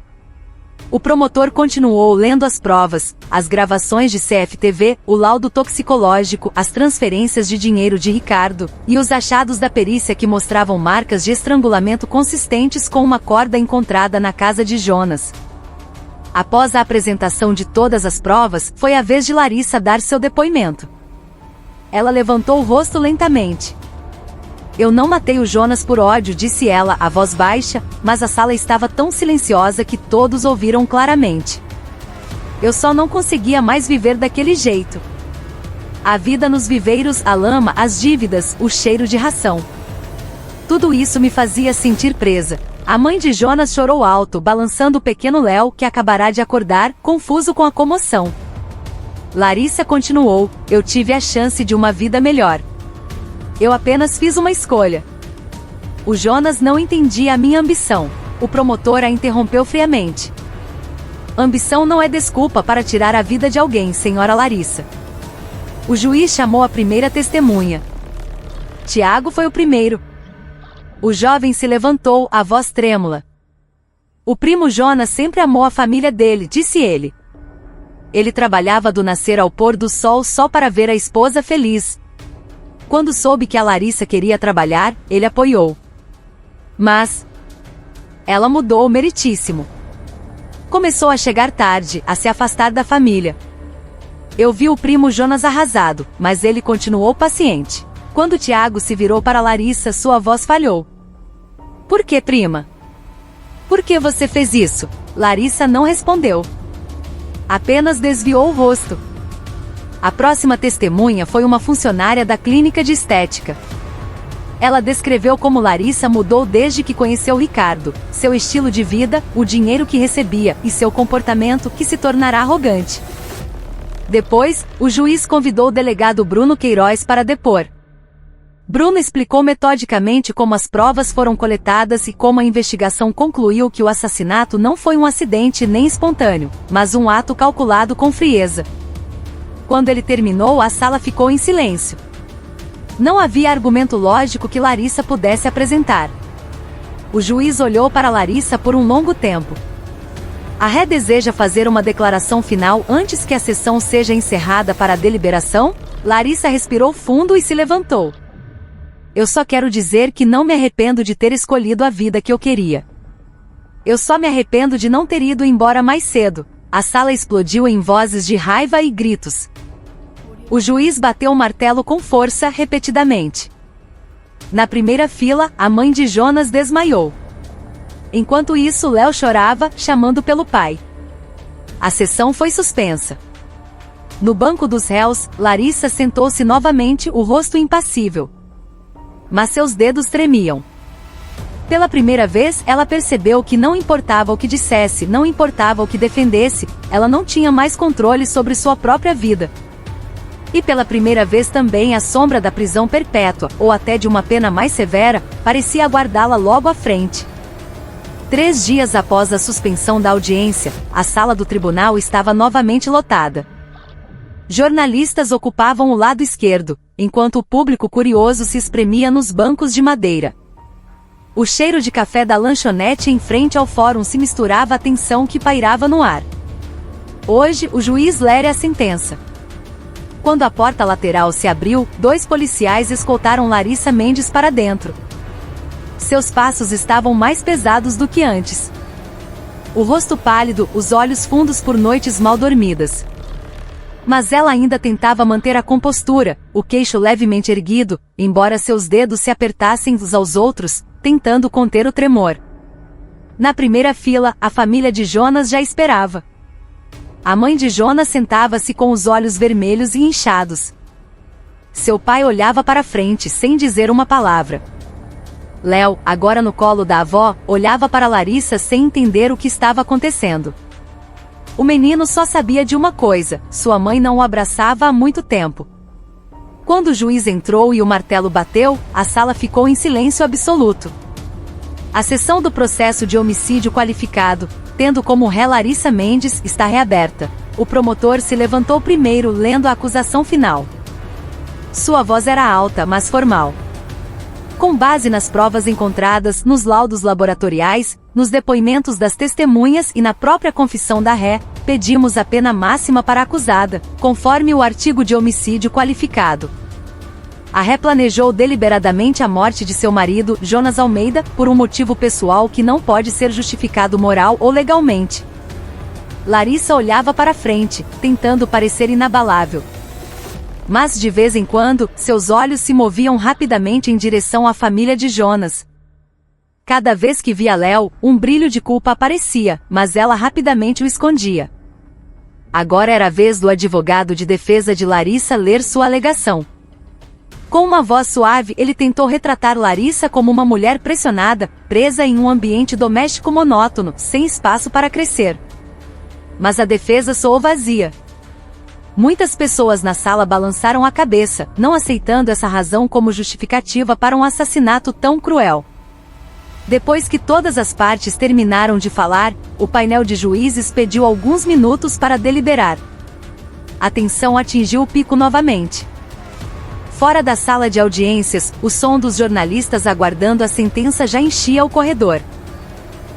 Speaker 1: O promotor continuou lendo as provas, as gravações de CFTV, o laudo toxicológico, as transferências de dinheiro de Ricardo, e os achados da perícia que mostravam marcas de estrangulamento consistentes com uma corda encontrada na casa de Jonas. Após a apresentação de todas as provas, foi a vez de Larissa dar seu depoimento. Ela levantou o rosto lentamente. Eu não matei o Jonas por ódio, disse ela a voz baixa, mas a sala estava tão silenciosa que todos ouviram claramente. Eu só não conseguia mais viver daquele jeito. A vida nos viveiros, a lama, as dívidas, o cheiro de ração. Tudo isso me fazia sentir presa. A mãe de Jonas chorou alto, balançando o pequeno Léo, que acabará de acordar, confuso com a comoção. Larissa continuou: eu tive a chance de uma vida melhor. Eu apenas fiz uma escolha. O Jonas não entendia a minha ambição. O promotor a interrompeu friamente. Ambição não é desculpa para tirar a vida de alguém, senhora Larissa. O juiz chamou a primeira testemunha. Tiago foi o primeiro. O jovem se levantou, a voz trêmula. O primo Jonas sempre amou a família dele, disse ele. Ele trabalhava do nascer ao pôr do sol só para ver a esposa feliz. Quando soube que a Larissa queria trabalhar, ele apoiou. Mas ela mudou, meritíssimo. Começou a chegar tarde, a se afastar da família. Eu vi o primo Jonas arrasado, mas ele continuou paciente. Quando Tiago se virou para Larissa, sua voz falhou. Por que, prima? Por que você fez isso? Larissa não respondeu. Apenas desviou o rosto. A próxima testemunha foi uma funcionária da clínica de estética. Ela descreveu como Larissa mudou desde que conheceu Ricardo, seu estilo de vida, o dinheiro que recebia e seu comportamento que se tornará arrogante. Depois, o juiz convidou o delegado Bruno Queiroz para depor. Bruno explicou metodicamente como as provas foram coletadas e como a investigação concluiu que o assassinato não foi um acidente nem espontâneo, mas um ato calculado com frieza. Quando ele terminou, a sala ficou em silêncio. Não havia argumento lógico que Larissa pudesse apresentar. O juiz olhou para Larissa por um longo tempo. A ré deseja fazer uma declaração final antes que a sessão seja encerrada para a deliberação? Larissa respirou fundo e se levantou. Eu só quero dizer que não me arrependo de ter escolhido a vida que eu queria. Eu só me arrependo de não ter ido embora mais cedo. A sala explodiu em vozes de raiva e gritos. O juiz bateu o martelo com força, repetidamente. Na primeira fila, a mãe de Jonas desmaiou. Enquanto isso, Léo chorava, chamando pelo pai. A sessão foi suspensa. No banco dos réus, Larissa sentou-se novamente, o rosto impassível. Mas seus dedos tremiam. Pela primeira vez, ela percebeu que não importava o que dissesse, não importava o que defendesse, ela não tinha mais controle sobre sua própria vida. E pela primeira vez também a sombra da prisão perpétua, ou até de uma pena mais severa, parecia aguardá-la logo à frente. 3 dias após a suspensão da audiência, a sala do tribunal estava novamente lotada. Jornalistas ocupavam o lado esquerdo, enquanto o público curioso se espremia nos bancos de madeira. O cheiro de café da lanchonete em frente ao fórum se misturava à tensão que pairava no ar. Hoje, o juiz lera a sentença. Quando a porta lateral se abriu, 2 policiais escoltaram Larissa Mendes para dentro. Seus passos estavam mais pesados do que antes. O rosto pálido, os olhos fundos por noites mal dormidas. Mas ela ainda tentava manter a compostura, o queixo levemente erguido, embora seus dedos se apertassem uns aos outros, tentando conter o tremor. Na primeira fila, a família de Jonas já esperava. A mãe de Jonas sentava-se com os olhos vermelhos e inchados. Seu pai olhava para frente sem dizer uma palavra. Léo, agora no colo da avó, olhava para Larissa sem entender o que estava acontecendo. O menino só sabia de uma coisa: sua mãe não o abraçava há muito tempo. Quando o juiz entrou e o martelo bateu, a sala ficou em silêncio absoluto. A sessão do processo de homicídio qualificado, tendo como ré Larissa Mendes, está reaberta. O promotor se levantou primeiro, lendo a acusação final. Sua voz era alta, mas formal. Com base nas provas encontradas, nos laudos laboratoriais, nos depoimentos das testemunhas e na própria confissão da ré, pedimos a pena máxima para a acusada, conforme o artigo de homicídio qualificado. A ré planejou deliberadamente a morte de seu marido, Jonas Almeida, por um motivo pessoal que não pode ser justificado moral ou legalmente. Larissa olhava para frente, tentando parecer inabalável. Mas, de vez em quando, seus olhos se moviam rapidamente em direção à família de Jonas. Cada vez que via Léo, um brilho de culpa aparecia, mas ela rapidamente o escondia. Agora era a vez do advogado de defesa de Larissa ler sua alegação. Com uma voz suave, ele tentou retratar Larissa como uma mulher pressionada, presa em um ambiente doméstico monótono, sem espaço para crescer. Mas a defesa soou vazia. Muitas pessoas na sala balançaram a cabeça, não aceitando essa razão como justificativa para um assassinato tão cruel. Depois que todas as partes terminaram de falar, o painel de juízes pediu alguns minutos para deliberar. A tensão atingiu o pico novamente. Fora da sala de audiências, o som dos jornalistas aguardando a sentença já enchia o corredor.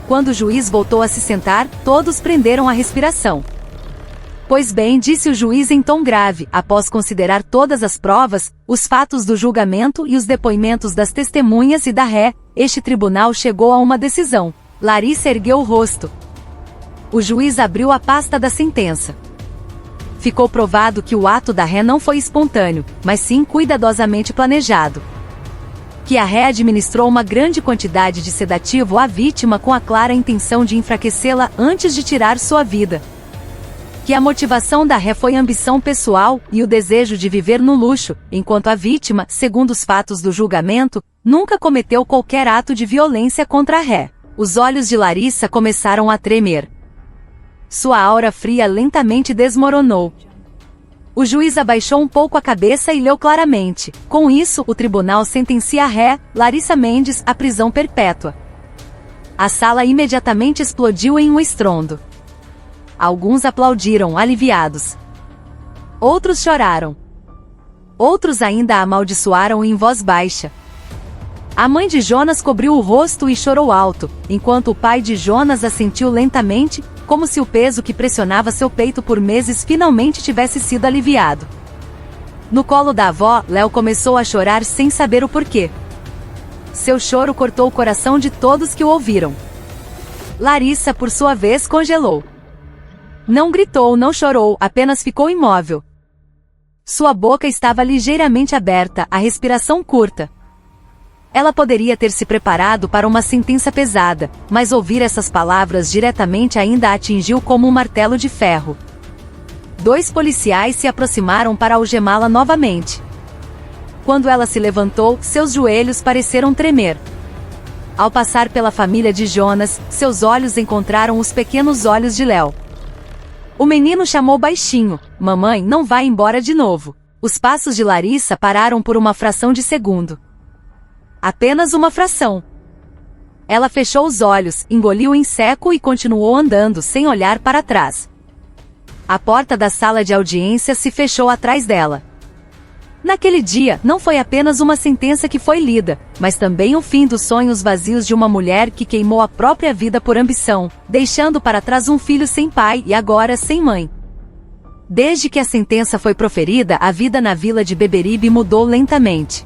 Speaker 1: Quando o juiz voltou a se sentar, todos prenderam a respiração. Pois bem, disse o juiz em tom grave, após considerar todas as provas, os fatos do julgamento e os depoimentos das testemunhas e da ré, este tribunal chegou a uma decisão. Larissa ergueu o rosto. O juiz abriu a pasta da sentença. Ficou provado que o ato da ré não foi espontâneo, mas sim cuidadosamente planejado. Que a ré administrou uma grande quantidade de sedativo à vítima com a clara intenção de enfraquecê-la antes de tirar sua vida. Que a motivação da ré foi ambição pessoal e o desejo de viver no luxo, enquanto a vítima, segundo os fatos do julgamento, nunca cometeu qualquer ato de violência contra a ré. Os olhos de Larissa começaram a tremer. Sua aura fria lentamente desmoronou. O juiz abaixou um pouco a cabeça e leu claramente. Com isso, o tribunal sentencia a ré, Larissa Mendes, à prisão perpétua. A sala imediatamente explodiu em um estrondo. Alguns aplaudiram, aliviados. Outros choraram. Outros ainda a amaldiçoaram em voz baixa. A mãe de Jonas cobriu o rosto e chorou alto, enquanto o pai de Jonas assentiu lentamente, como se o peso que pressionava seu peito por meses finalmente tivesse sido aliviado. No colo da avó, Léo começou a chorar sem saber o porquê. Seu choro cortou o coração de todos que o ouviram. Larissa, por sua vez, congelou. Não gritou, não chorou, apenas ficou imóvel. Sua boca estava ligeiramente aberta, a respiração curta. Ela poderia ter se preparado para uma sentença pesada, mas ouvir essas palavras diretamente ainda a atingiu como um martelo de ferro. 2 policiais se aproximaram para algemá-la novamente. Quando ela se levantou, seus joelhos pareceram tremer. Ao passar pela família de Jonas, seus olhos encontraram os pequenos olhos de Léo. O menino chamou baixinho: "Mamãe, não vai embora de novo." Os passos de Larissa pararam por uma fração de segundo. Apenas uma fração. Ela fechou os olhos, engoliu em seco e continuou andando sem olhar para trás. A porta da sala de audiência se fechou atrás dela. Naquele dia, não foi apenas uma sentença que foi lida, mas também o fim dos sonhos vazios de uma mulher que queimou a própria vida por ambição, deixando para trás um filho sem pai e agora sem mãe. Desde que a sentença foi proferida, a vida na vila de Beberibe mudou lentamente.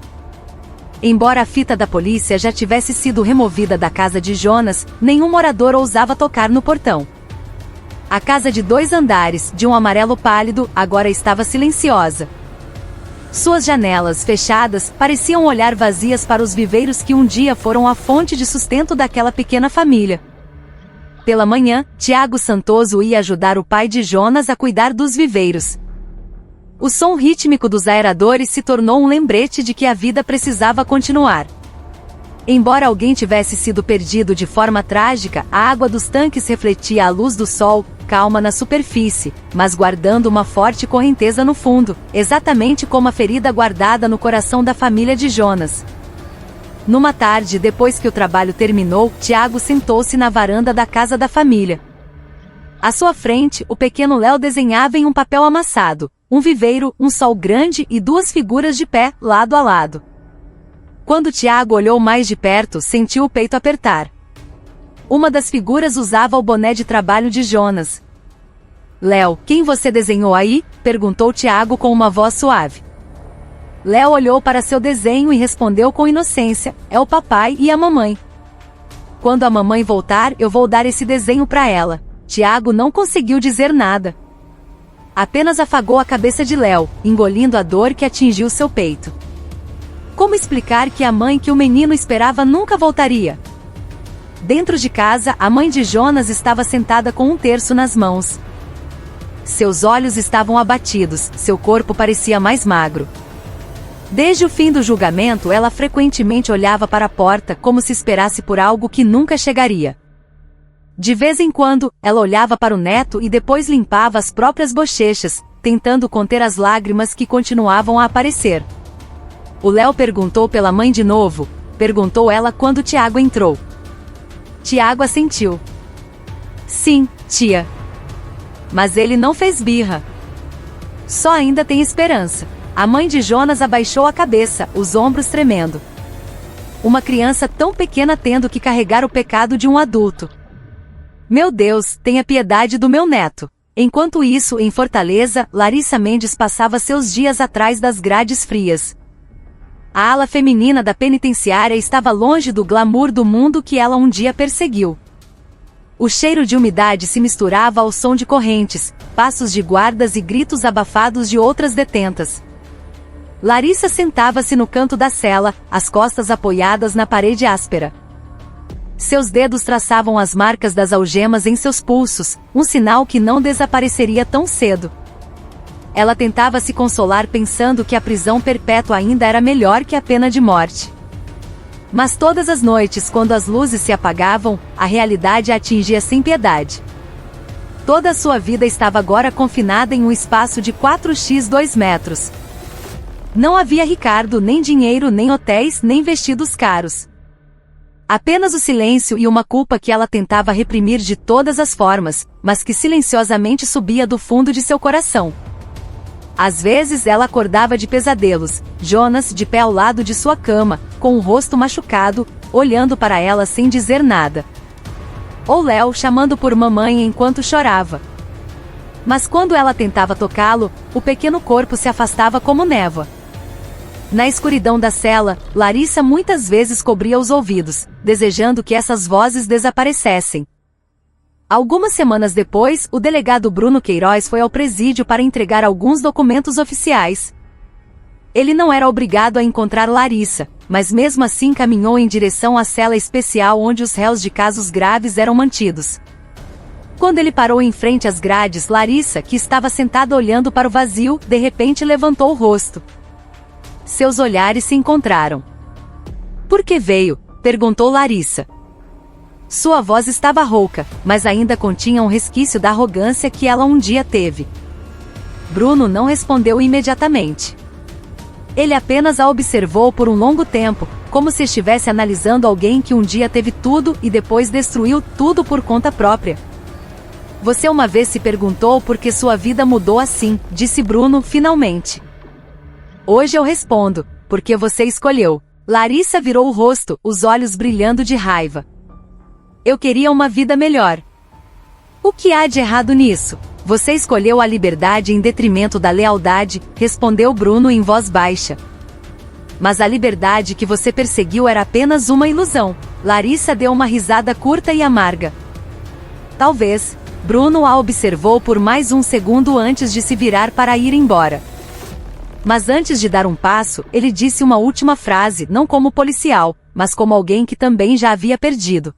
Speaker 1: Embora a fita da polícia já tivesse sido removida da casa de Jonas, nenhum morador ousava tocar no portão. A casa de 2 andares, de um amarelo pálido, agora estava silenciosa. Suas janelas, fechadas, pareciam olhar vazias para os viveiros que um dia foram a fonte de sustento daquela pequena família. Pela manhã, Tiago Santoso ia ajudar o pai de Jonas a cuidar dos viveiros. O som rítmico dos aeradores se tornou um lembrete de que a vida precisava continuar. Embora alguém tivesse sido perdido de forma trágica, a água dos tanques refletia a luz do sol, calma na superfície, mas guardando uma forte correnteza no fundo, exatamente como a ferida guardada no coração da família de Jonas. Numa tarde, depois que o trabalho terminou, Tiago sentou-se na varanda da casa da família. À sua frente, o pequeno Léo desenhava em um papel amassado um viveiro, um sol grande e 2 figuras de pé, lado a lado. Quando Tiago olhou mais de perto, sentiu o peito apertar. Uma das figuras usava o boné de trabalho de Jonas. "Léo, quem você desenhou aí?" perguntou Tiago com uma voz suave. Léo olhou para seu desenho e respondeu com inocência: "É o papai e a mamãe. Quando a mamãe voltar, eu vou dar esse desenho para ela." Tiago não conseguiu dizer nada. Apenas afagou a cabeça de Léo, engolindo a dor que atingiu seu peito. Como explicar que a mãe que o menino esperava nunca voltaria? Dentro de casa, a mãe de Jonas estava sentada com um terço nas mãos. Seus olhos estavam abatidos, seu corpo parecia mais magro. Desde o fim do julgamento, ela frequentemente olhava para a porta como se esperasse por algo que nunca chegaria. De vez em quando, ela olhava para o neto e depois limpava as próprias bochechas, tentando conter as lágrimas que continuavam a aparecer. O Léo perguntou pela mãe de novo, perguntou ela quando Tiago entrou. Tiago assentiu. Sim, tia. Mas ele não fez birra. Só ainda tem esperança. A mãe de Jonas abaixou a cabeça, os ombros tremendo. Uma criança tão pequena tendo que carregar o pecado de um adulto. Meu Deus, tenha piedade do meu neto. Enquanto isso, em Fortaleza, Larissa Mendes passava seus dias atrás das grades frias. A ala feminina da penitenciária estava longe do glamour do mundo que ela um dia perseguiu. O cheiro de umidade se misturava ao som de correntes, passos de guardas e gritos abafados de outras detentas. Larissa sentava-se no canto da cela, as costas apoiadas na parede áspera. Seus dedos traçavam as marcas das algemas em seus pulsos, um sinal que não desapareceria tão cedo. Ela tentava se consolar pensando que a prisão perpétua ainda era melhor que a pena de morte. Mas todas as noites, quando as luzes se apagavam, a realidade a atingia sem piedade. Toda a sua vida estava agora confinada em um espaço de 4x2 metros. Não havia Ricardo, nem dinheiro, nem hotéis, nem vestidos caros. Apenas o silêncio e uma culpa que ela tentava reprimir de todas as formas, mas que silenciosamente subia do fundo de seu coração. Às vezes ela acordava de pesadelos, Jonas de pé ao lado de sua cama, com o rosto machucado, olhando para ela sem dizer nada. Ou Léo chamando por mamãe enquanto chorava. Mas quando ela tentava tocá-lo, o pequeno corpo se afastava como névoa. Na escuridão da cela, Larissa muitas vezes cobria os ouvidos, desejando que essas vozes desaparecessem. Algumas semanas depois, o delegado Bruno Queiroz foi ao presídio para entregar alguns documentos oficiais. Ele não era obrigado a encontrar Larissa, mas mesmo assim caminhou em direção à cela especial onde os réus de casos graves eram mantidos. Quando ele parou em frente às grades, Larissa, que estava sentada olhando para o vazio, de repente levantou o rosto. Seus olhares se encontraram. Por que veio? Perguntou Larissa. Sua voz estava rouca, mas ainda continha um resquício da arrogância que ela um dia teve. Bruno não respondeu imediatamente. Ele apenas a observou por um longo tempo, como se estivesse analisando alguém que um dia teve tudo e depois destruiu tudo por conta própria. Você uma vez se perguntou por que sua vida mudou assim, disse Bruno finalmente. Hoje eu respondo, porque você escolheu. Larissa virou o rosto, os olhos brilhando de raiva. Eu queria uma vida melhor. O que há de errado nisso? Você escolheu a liberdade em detrimento da lealdade, respondeu Bruno em voz baixa. Mas a liberdade que você perseguiu era apenas uma ilusão. Larissa deu uma risada curta e amarga. Talvez. Bruno a observou por mais um segundo antes de se virar para ir embora. Mas antes de dar um passo, ele disse uma última frase, não como policial, mas como alguém que também já havia perdido.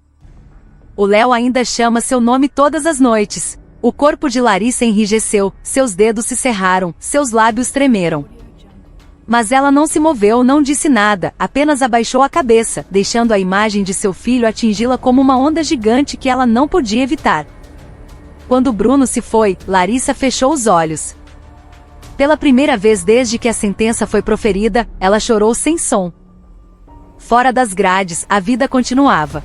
Speaker 1: O Léo ainda chama seu nome todas as noites. O corpo de Larissa enrijeceu, seus dedos se cerraram, seus lábios tremeram. Mas ela não se moveu, não disse nada, apenas abaixou a cabeça, deixando a imagem de seu filho atingi-la como uma onda gigante que ela não podia evitar. Quando Bruno se foi, Larissa fechou os olhos. Pela primeira vez desde que a sentença foi proferida, ela chorou sem som. Fora das grades, a vida continuava.